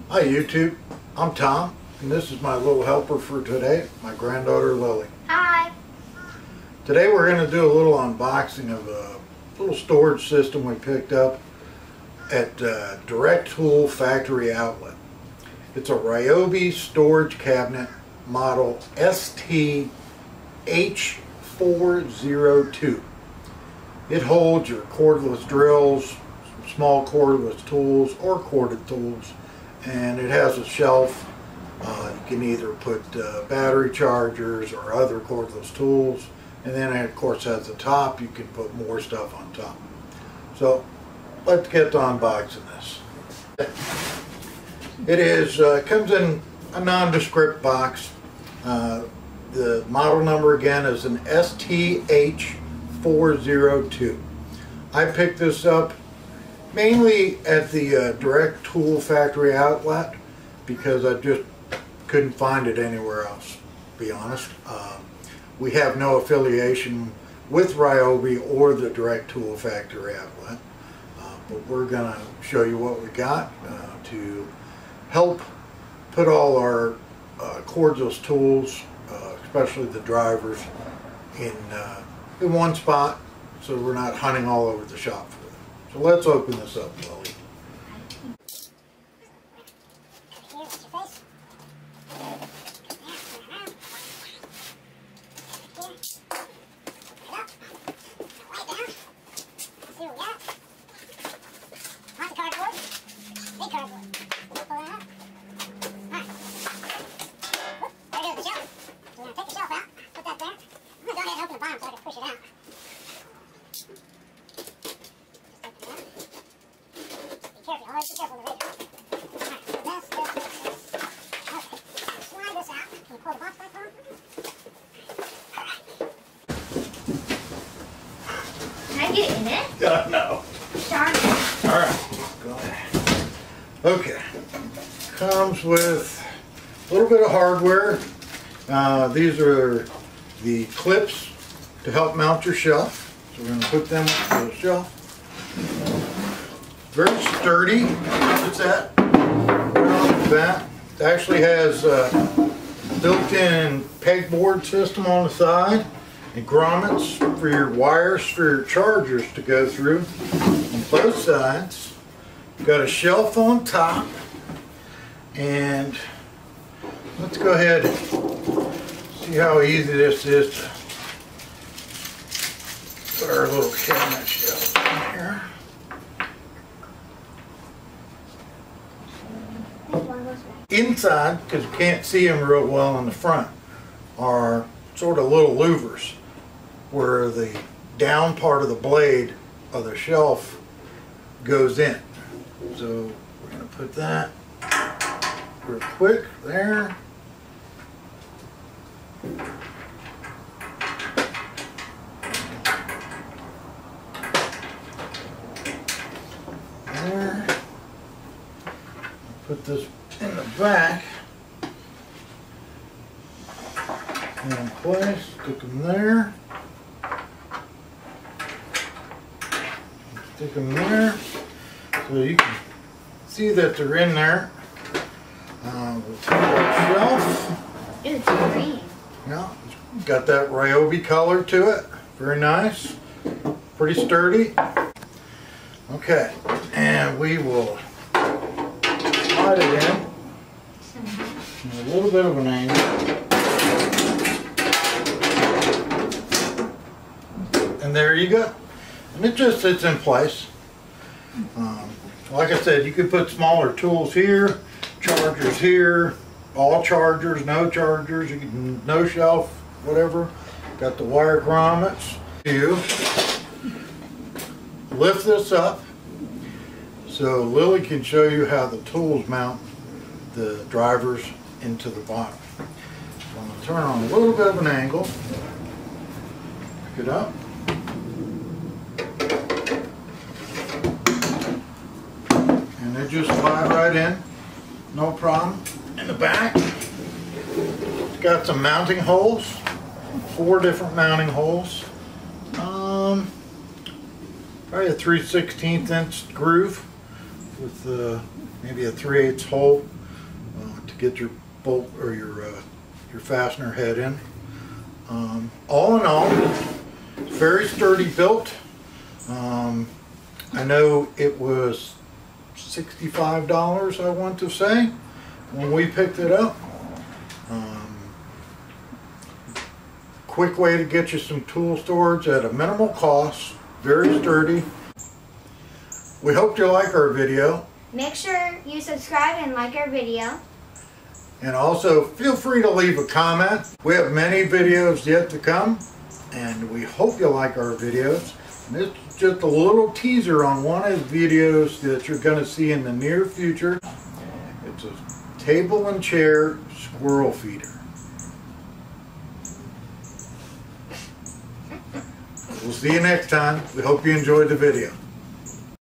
Hi YouTube, I'm Tom, and this is my little helper for today, my granddaughter Lily. Hi! Today we're going to do a little unboxing of a little storage system we picked up at Direct Tool Factory Outlet. It's a Ryobi Storage Cabinet model STH402. It holds your cordless drills, small cordless tools or corded tools, and it has a shelf. You can either put battery chargers or other cordless tools, and then it of course has the top. You can put more stuff on top. So let's get to unboxing this. It comes in a nondescript box. The model number again is an STH402. I picked this up mainly at the Direct Tool Factory Outlet because I just couldn't find it anywhere else, to be honest. We have no affiliation with Ryobi or the Direct Tool Factory Outlet, but we're going to show you what we got to help put all our cordless tools, especially the drivers, in one spot so we're not hunting all over the shop for them. So let's open this up, Lily. Can I get in it? No. Darn it. Alright, go ahead. Okay. Comes with a little bit of hardware. These are the clips to help mount your shelf. So we're going to put them on the shelf. Very sturdy. What's that? Right off the bat. It actually has a built-in pegboard system on the side and grommets for your wires for your chargers to go through on both sides. Got a shelf on top, and let's go ahead and see how easy this is to put our little cabinet shelf in here. Inside, because you can't see them real well in the front, are sort of little louvers where the down part of the blade of the shelf goes in. So we're going to put that real quick there. There. Put this in the back. In place, stick them there. Stick them there so you can see that they're in there. We'll take our shelf. Ooh, it's green. Yeah, it's got that Ryobi color to it. Very nice. Pretty sturdy. Okay, and we will slide it in a little bit of an angle. And there you go. And it just sits in place. Like I said, you could put smaller tools here, chargers here, all chargers, no chargers, you can, no shelf, whatever. Got the wire grommets. You lift this up so Lily can show you how the tools mount the drivers into the bottom. So I'm going to turn on a little bit of an angle, pick it up. And they just slide right in, no problem. In the back, it's got some mounting holes, 4 different mounting holes. Probably a 3/16 inch groove with maybe a 3/8 hole get your bolt or your fastener head in. All in all, it's very sturdy built. I know it was $65, I want to say, when we picked it up. Quick way to get you some tool storage at a minimal cost, very sturdy. We hope you like our video. Make sure you subscribe and like our video. And also feel free to leave a comment. We have many videos yet to come, and we hope you like our videos. And this is just a little teaser on one of the videos that you're going to see in the near future. It's a table and chair squirrel feeder. We'll see you next time. We hope you enjoyed the video.